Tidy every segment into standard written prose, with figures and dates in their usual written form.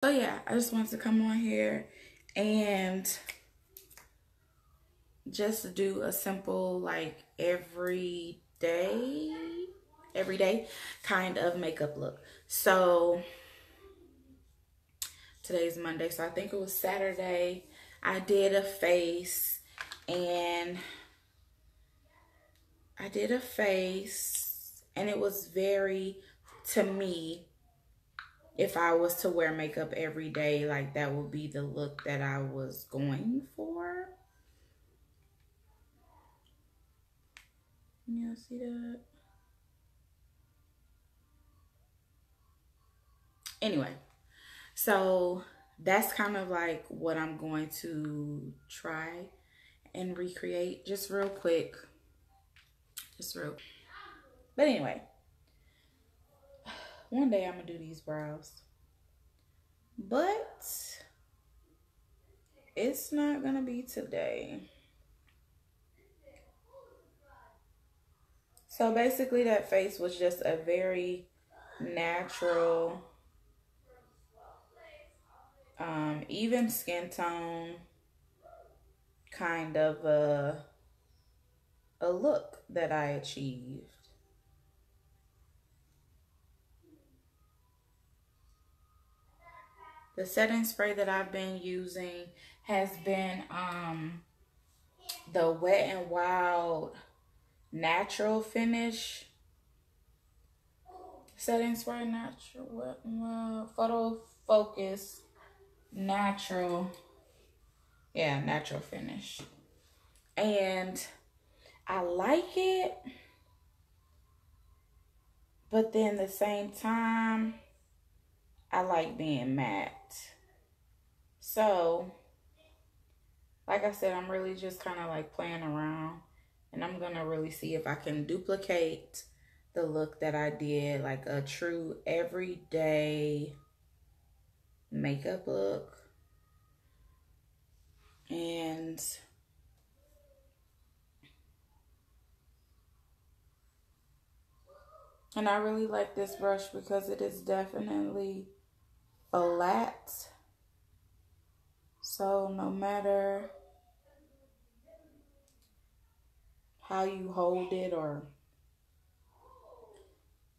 So yeah, I just wanted to come on here and just do a simple like everyday kind of makeup look. So today's Monday, so I think it was Saturday. I did a face and it was very, to me, if I was to wear makeup every day, like that would be the look that I was going for. Yeah, see that? Anyway, so that's kind of like what I'm going to try and recreate just real quick. But anyway, one day I'm gonna do these brows. But it's not gonna be today. So basically that face was just a very natural, even skin tone kind of a look that I achieved. The setting spray that I've been using has been the Wet n Wild natural finish setting spray, natural Wet n Wild photo focus natural, yeah, natural finish. And I like it, but then at the same time I like being matte. So like I said, I'm really just kind of like playing around, and I'm gonna really see if I can duplicate the look that I did, like a true everyday makeup look. And I really like this brush because it is definitely flat. So no matter how you hold it or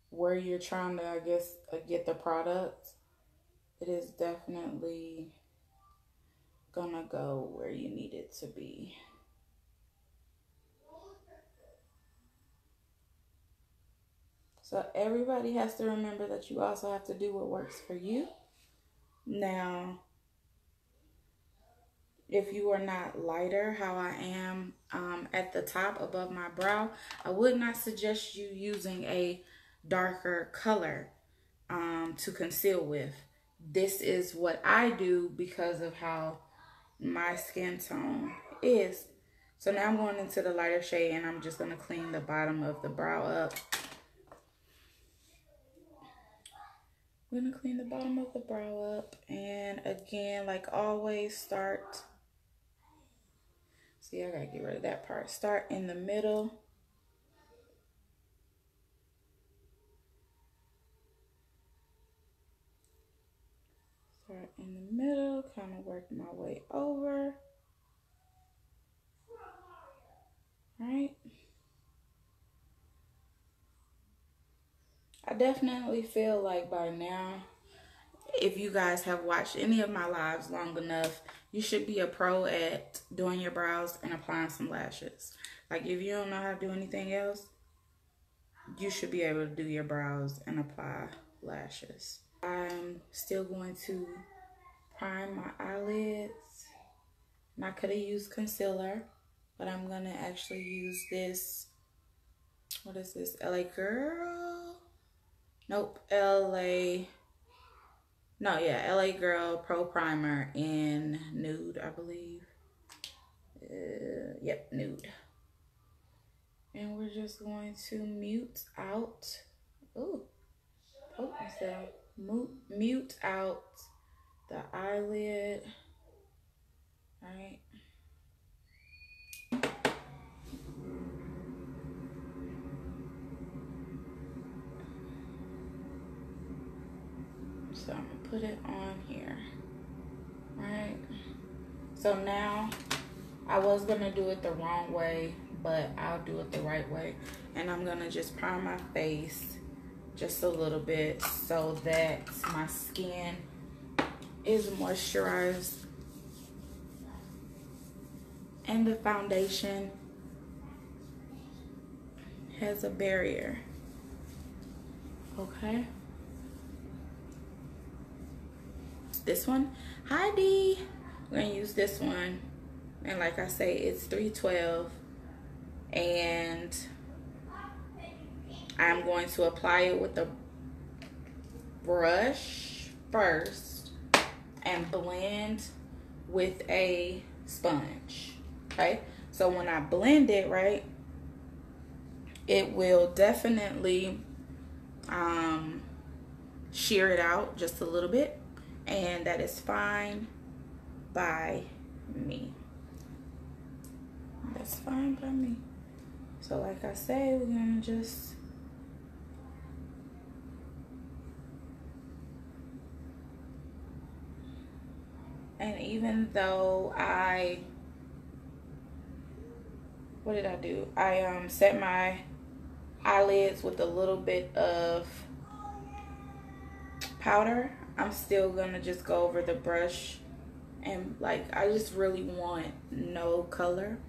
where you're trying to, I guess, get the product, it is definitely gonna go where you need it to be. So everybody has to remember that you also have to do what works for you. Now, if you are not lighter, how I am at the top above my brow, I would not suggest you using a darker color to conceal with. This is what I do because of how my skin tone is. So now I'm going into the lighter shade, and I'm just going to clean the bottom of the brow up. I'm going to clean the bottom of the brow up, and again, like always, start. See, I gotta get rid of that part. Start in the middle. Start in the middle, kind of work my way over. Right? I definitely feel like by now, if you guys have watched any of my lives long enough, you should be a pro at doing your brows and applying some lashes. Like if you don't know how to do anything else, you should be able to do your brows and apply lashes. I'm still going to prime my eyelids. And I could have used concealer, but I'm gonna actually use this. What is this? LA Girl? Nope, LA. No, yeah, LA Girl Pro Primer in nude, I believe. Yep, nude. And we're just going to mute out. Ooh, poke myself. Mute out the eyelid. All right. So I'm gonna put it on here. So now, I was going to do it the wrong way, but I'll do it the right way. And I'm going to just prime my face just a little bit so that my skin is moisturized and the foundation has a barrier. Okay. This one, hi D. We're gonna use this one, and like I say, it's 312, and I'm going to apply it with a brush first and blend with a sponge. Okay, so when I blend it, right, it will definitely shear it out just a little bit, and that is fine by me. That's fine by me. So like I say, we're gonna just and even though what did I do? I set my eyelids with a little bit of powder. I'm still gonna just go over the brush, and like I just really want no color.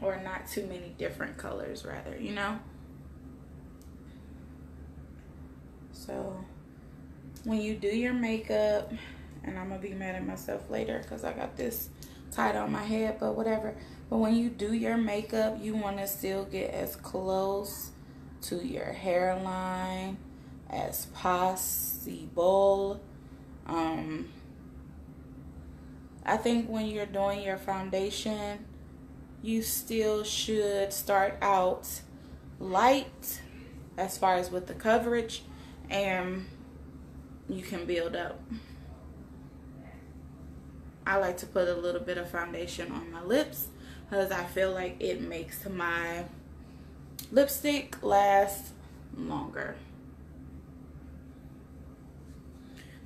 Or not too many different colors, rather, you know? So when you do your makeup, and I'm gonna be mad at myself later because I got this tied on my head, but whatever. But when you do your makeup, you want to still get as close to your hairline as possible. I think when you're doing your foundation, you still should start out light as far as with the coverage, and you can build up. I like to put a little bit of foundation on my lips because I feel like it makes my lipstick last longer.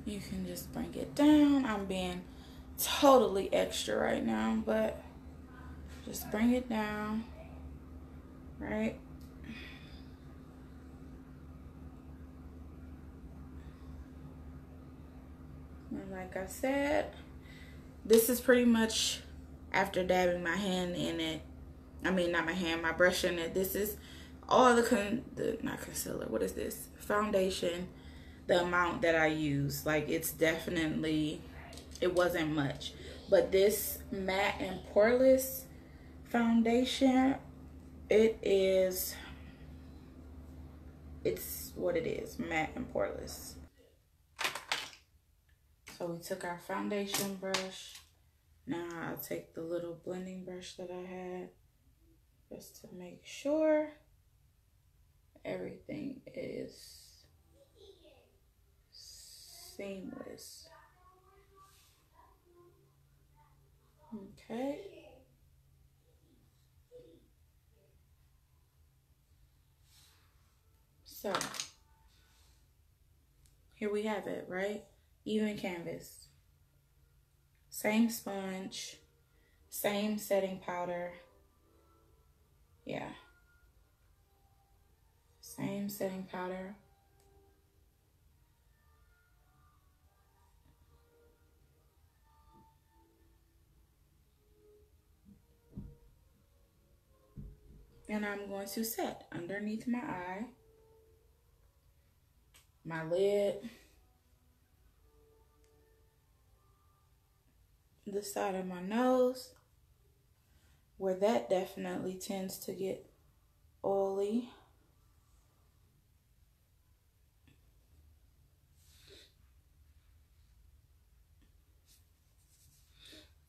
You can just bring it down. I'm being totally extra right now, but just bring it down, right? And like I said, this is pretty much after dabbing my hand in it. I mean, not my hand, my brush in it. This is all not concealer. What is this? Foundation. The amount that I use. Like, it's definitely, it wasn't much. But this matte and poreless foundation, it's what it is, matte and poreless. So we took our foundation brush. Now I'll take the little blending brush that I had just to make sure everything is seamless. Okay. So here we have it, right? Even canvas. Same sponge, same setting powder. Yeah. Same setting powder. And I'm going to set underneath my eye, my lid, the side of my nose, where that definitely tends to get oily.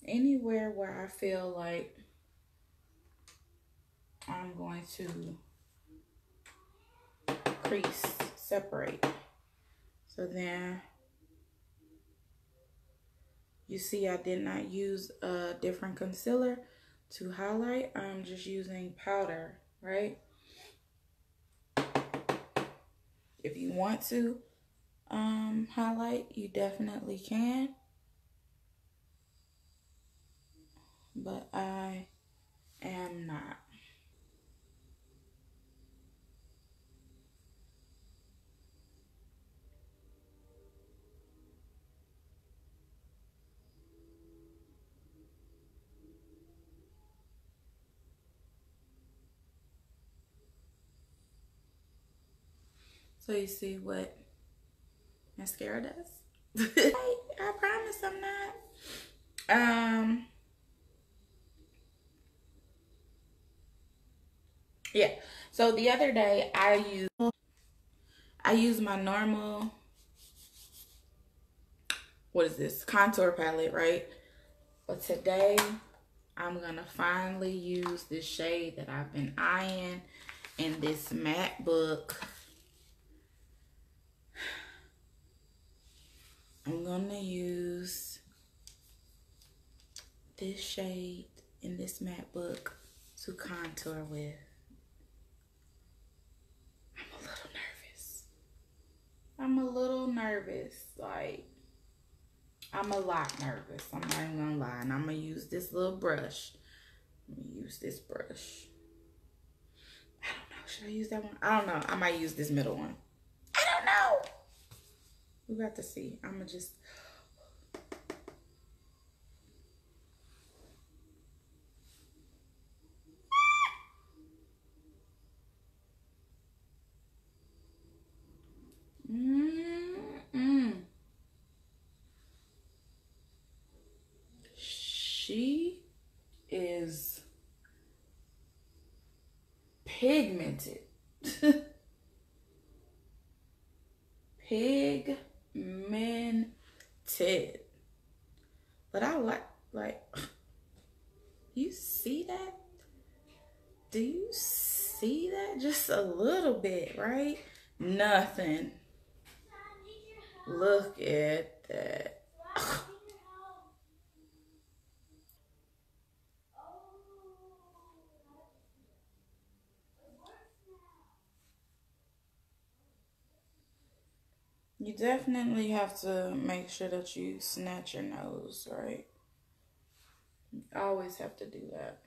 Anywhere where I feel like I'm going to crease, separate. So then you see I did not use a different concealer to highlight. I'm just using powder, right? If you want to, highlight, you definitely can. But I am not. So you see what mascara does? I promise I'm not. Yeah. So the other day I used my normal, what is this? Contour palette, right? But today I'm gonna finally use this shade that I've been eyeing in this matte book. I'm gonna use this shade in this matte book to contour with. I'm a little nervous. I'm a little nervous. Like, I'm a lot nervous. I'm not even gonna lie. And I'm gonna use this little brush. Let me use this brush. I don't know. Should I use that one? I don't know. I might use this middle one. I don't know. We got to see. I'm gonna just. She is pigmented. Pigmented. But I like, you see that? Do you see that? Just a little bit, right? Nothing. Look at that. You definitely have to make sure that you snatch your nose, right? You always have to do that.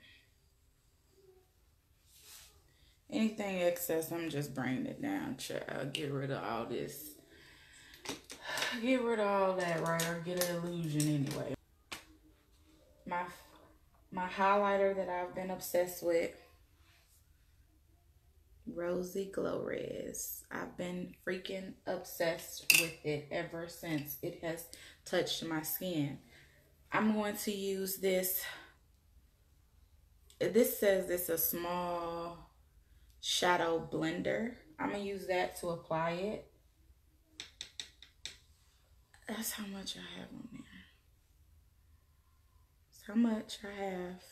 Anything excess, I'm just bringing it down. Child. Get rid of all this. Get rid of all that, right? Or get an illusion anyway. My highlighter that I've been obsessed with, Rosy Glow Res. I've been freaking obsessed with it ever since it has touched my skin. I'm going to use this. This says it's a small shadow blender. I'm going to use that to apply it. That's how much I have on there. That's how much I have.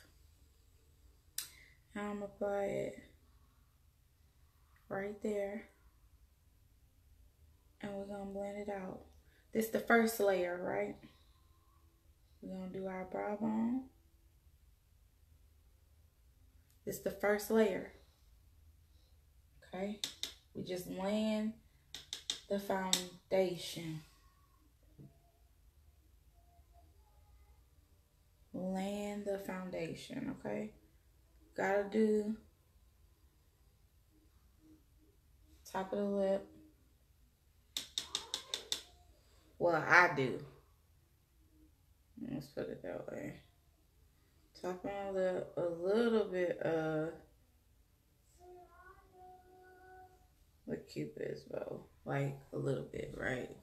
Now I'm going to apply it right there. And we're going to blend it out. This is the first layer, right? We're going to do our brow bone. This is the first layer. Okay? We just laying the foundation. Laying the foundation, okay? Gotta do top of the lip. Well, I do. Let's put it that way. Top of the lip, a little bit of the Cupid's bow. Like a little bit, right?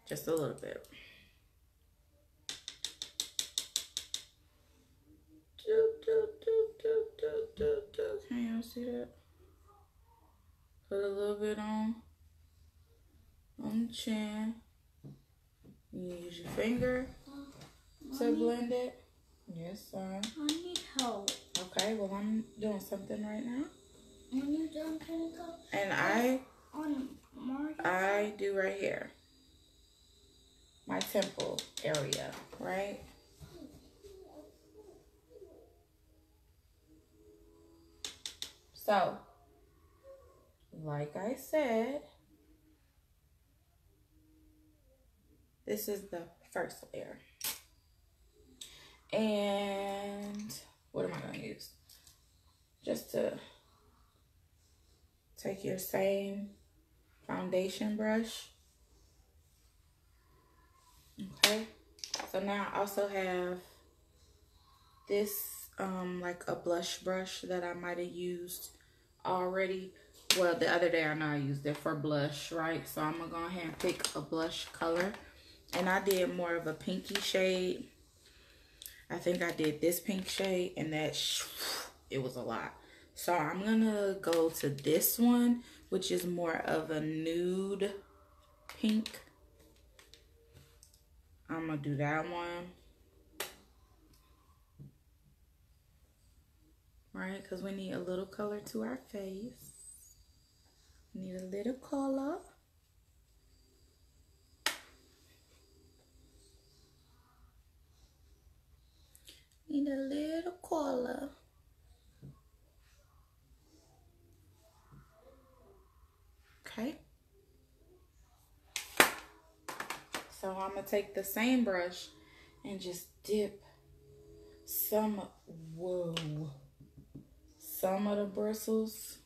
Just a little bit. Can y'all see that? Put a little bit on the chin. You use your finger to blend it. Yes, son. I need help. Okay, well, I'm doing something right now. When you're done, can you go? And I do right here. My temple area, right? So, like I said, This is the first layer. And what am I going to use? Just to take your same foundation brush. Okay. So now I also have this like a blush brush that I might have used already. Well, the other day I know I used it for blush, right? So I'm gonna go ahead and pick a blush color. And I did more of a pinky shade. I think I did this pink shade, and that it was a lot. So I'm gonna go to this one, which is more of a nude pink. I'm gonna do that one. Right, because we need a little color to our face. We need a little color. Need a little color. Okay. So I'm gonna take the same brush and just dip some of the bristles.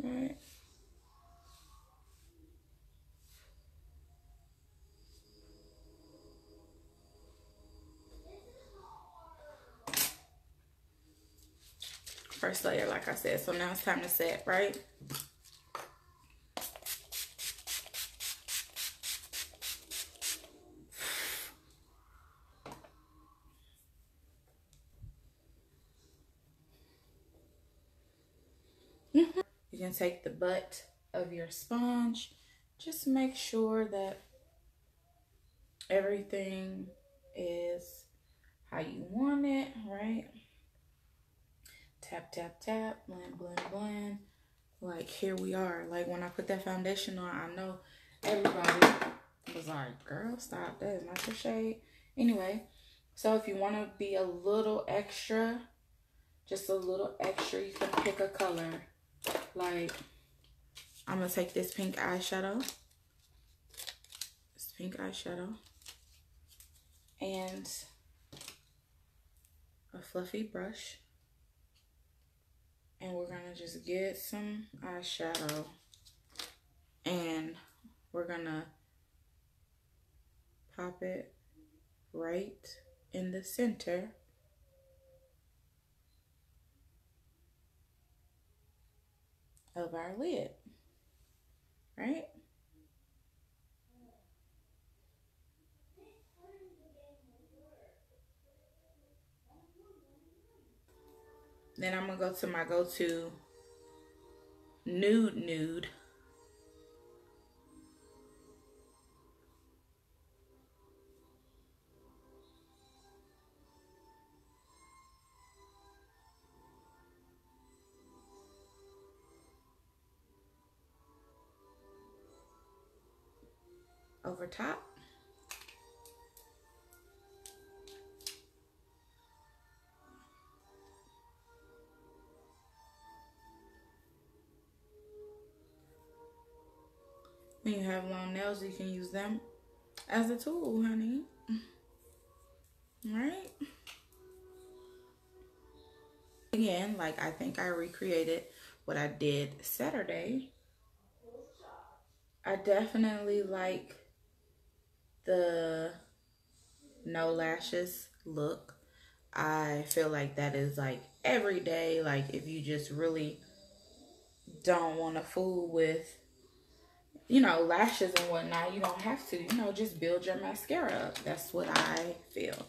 Right. First layer, like I said. So now it's time to set, right? You can take the butt of your sponge. Just make sure that everything is how you want it, right? Tap, tap, tap, blend, blend, blend. Like, here we are. Like, when I put that foundation on, I know everybody was like, girl, stop. That is not your shade. Anyway, so if you want to be a little extra, just a little extra, you can pick a color. Like, I'm going to take this pink eyeshadow. This pink eyeshadow. And a fluffy brush. And we're going to just get some eyeshadow. And we're going to pop it right in the center of our lid. Right? Then I'm going to go to my go-to nude. Over top. When you have long nails, you can use them as a tool, honey. Right? Again, like, I think I recreated what I did Saturday. I definitely like the no lashes look. I feel like that is like every day. Like, if you just really don't want to fool with, you know, lashes and whatnot, you don't have to, you know, just build your mascara up. That's what I feel.